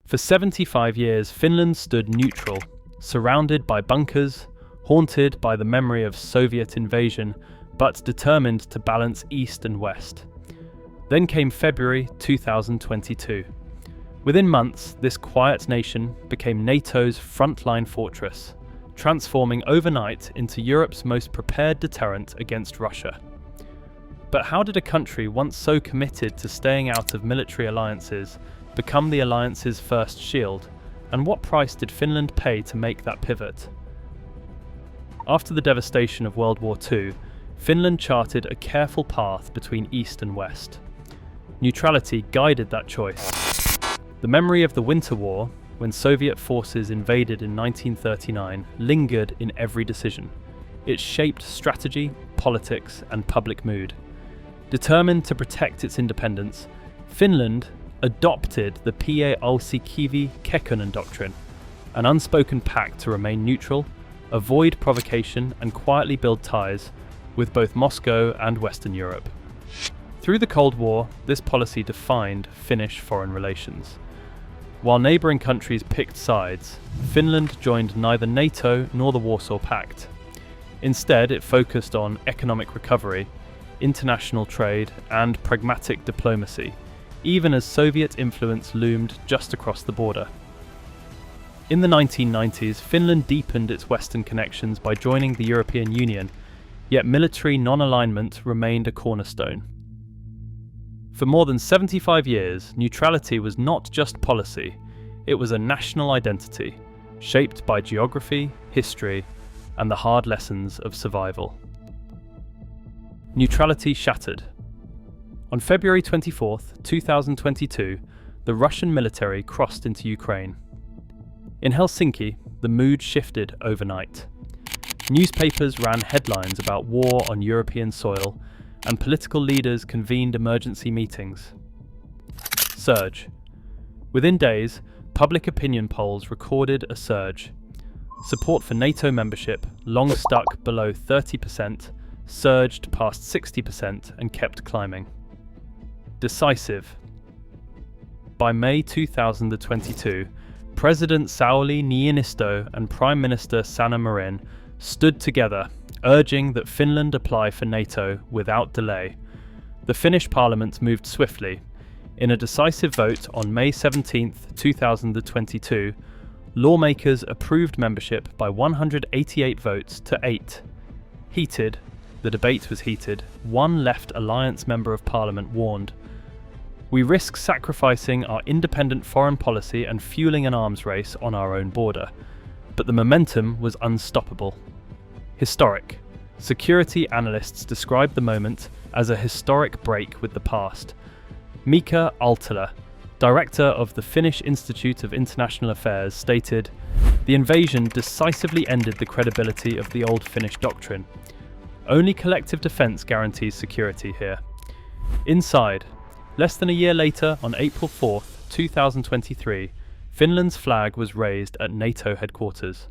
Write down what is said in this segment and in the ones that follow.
For 75 years, Finland stood neutral, surrounded by bunkers, haunted by the memory of Soviet invasion, but determined to balance East and West. Then came February 2022. Within months, this quiet nation became NATO's frontline fortress, transforming overnight into Europe's most prepared deterrent against Russia. But how did a country once so committed to staying out of military alliances become the alliance's first shield, and what price did Finland pay to make that pivot? After the devastation of World War II, Finland charted a careful path between East and West. Neutrality guided that choice. The memory of the Winter War, when Soviet forces invaded in 1939, lingered in every decision. It shaped strategy, politics, and public mood. Determined to protect its independence, Finland adopted the Pie-Ausi-Kivi Kekkonen doctrine, an unspoken pact to remain neutral, avoid provocation, and quietly build ties with both Moscow and Western Europe. Through the Cold War, this policy defined Finnish foreign relations. While neighbouring countries picked sides, Finland joined neither NATO nor the Warsaw Pact. Instead, it focused on economic recovery, international trade, and pragmatic diplomacy, even as Soviet influence loomed just across the border. In the 1990s, Finland deepened its Western connections by joining the European Union, yet military non-alignment remained a cornerstone. For more than 75 years, neutrality was not just policy, it was a national identity, shaped by geography, history, and the hard lessons of survival. Neutrality shattered. On February 24, 2022, the Russian military crossed into Ukraine. In Helsinki, the mood shifted overnight. Newspapers ran headlines about war on European soil, and political leaders convened emergency meetings. Surge. Within days, public opinion polls recorded a surge. Support for NATO membership, long stuck below 30%, surged past 60% and kept climbing. Decisive. By May 2022, President Sauli Niinisto and Prime Minister Sanna Marin stood together, urging that Finland apply for NATO without delay. The Finnish parliament moved swiftly. In a decisive vote on May 17, 2022, lawmakers approved membership by 188 votes to 8. Heated, the debate was heated, one left alliance member of parliament warned, "We risk sacrificing our independent foreign policy and fueling an arms race on our own border." But the momentum was unstoppable. Historic. Security analysts described the moment as a historic break with the past. Mika Altala, director of the Finnish Institute of International Affairs, stated, "The invasion decisively ended the credibility of the old Finnish doctrine. Only collective defence guarantees security here." Inside, less than a year later, on April 4, 2023, Finland's flag was raised at NATO headquarters.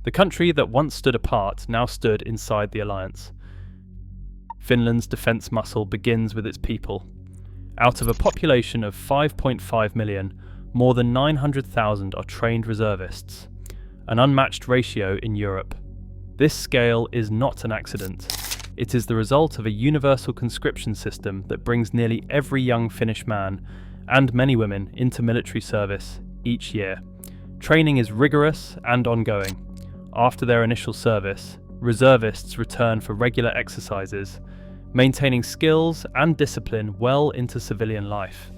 The country that once stood apart now stood inside the alliance. Finland's defence muscle begins with its people. Out of a population of 5.5 million, more than 900,000 are trained reservists, an unmatched ratio in Europe. This scale is not an accident. It is the result of a universal conscription system that brings nearly every young Finnish man, and many women, into military service each year. Training is rigorous and ongoing. After their initial service, reservists return for regular exercises, maintaining skills and discipline well into civilian life.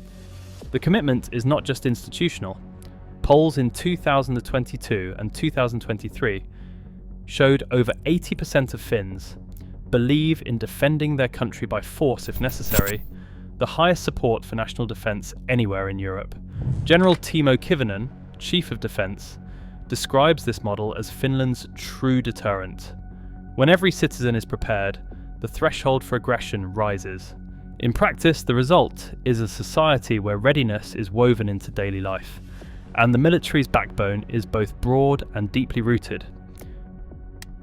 The commitment is not just institutional. Polls in 2022 and 2023 showed over 80% of Finns believe in defending their country by force if necessary, the highest support for national defence anywhere in Europe. General Timo Kivinen, Chief of Defence, describes this model as Finland's true deterrent. When every citizen is prepared, the threshold for aggression rises. In practice, the result is a society where readiness is woven into daily life, and the military's backbone is both broad and deeply rooted.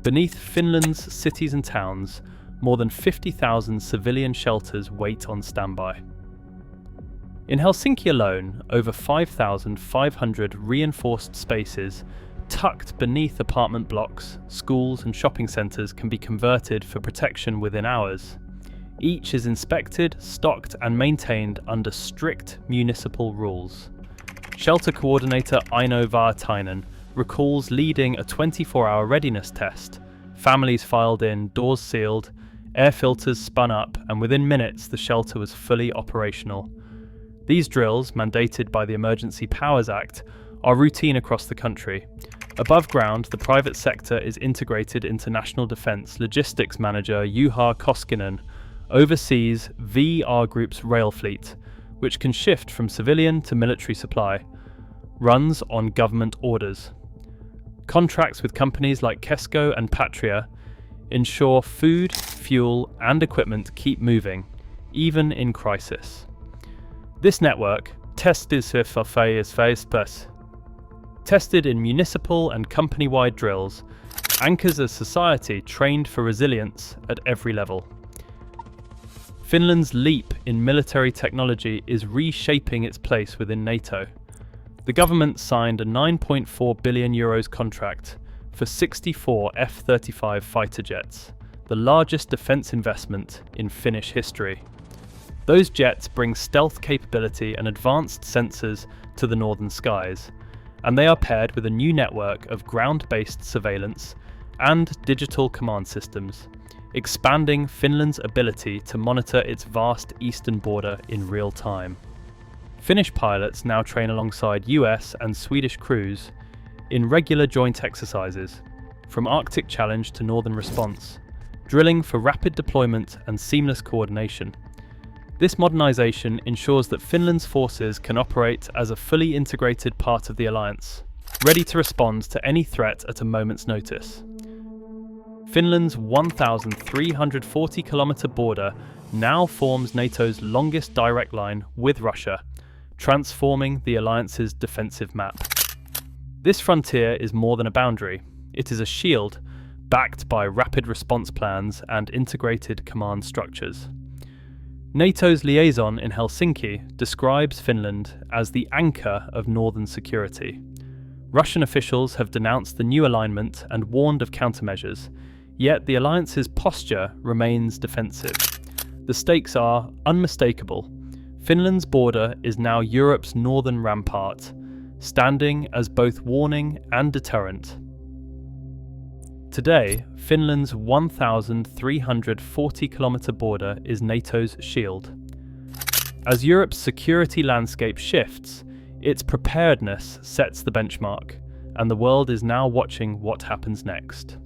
Beneath Finland's cities and towns, more than 50,000 civilian shelters wait on standby. In Helsinki alone, over 5,500 reinforced spaces tucked beneath apartment blocks, schools and shopping centres can be converted for protection within hours. Each is inspected, stocked and maintained under strict municipal rules. Shelter coordinator Aino Vartainen recalls leading a 24-hour readiness test. Families filed in, doors sealed, air filters spun up, and within minutes the shelter was fully operational. These drills, mandated by the Emergency Powers Act, are routine across the country. Above ground, the private sector is integrated into National Defence. Logistics manager Juha Koskinen oversees VR Group's rail fleet, which can shift from civilian to military supply, runs on government orders. Contracts with companies like Kesko and Patria ensure food, fuel and equipment keep moving, even in crisis. This network, tested in municipal and company-wide drills, anchors a society trained for resilience at every level. Finland's leap in military technology is reshaping its place within NATO. The government signed a €9.4 billion contract for 64 F-35 fighter jets, the largest defence investment in Finnish history. Those jets bring stealth capability and advanced sensors to the northern skies, and they are paired with a new network of ground-based surveillance and digital command systems, expanding Finland's ability to monitor its vast eastern border in real time. Finnish pilots now train alongside US and Swedish crews in regular joint exercises, from Arctic Challenge to Northern Response, drilling for rapid deployment and seamless coordination. This modernisation ensures that Finland's forces can operate as a fully integrated part of the alliance, ready to respond to any threat at a moment's notice. Finland's 1,340-kilometre border now forms NATO's longest direct line with Russia, transforming the alliance's defensive map. This frontier is more than a boundary. It is a shield, backed by rapid response plans and integrated command structures. NATO's liaison in Helsinki describes Finland as the anchor of northern security. Russian officials have denounced the new alignment and warned of countermeasures, yet the alliance's posture remains defensive. The stakes are unmistakable. Finland's border is now Europe's northern rampart, standing as both warning and deterrent. Today, Finland's 1,340-kilometre border is NATO's shield. As Europe's security landscape shifts, its preparedness sets the benchmark, and the world is now watching what happens next.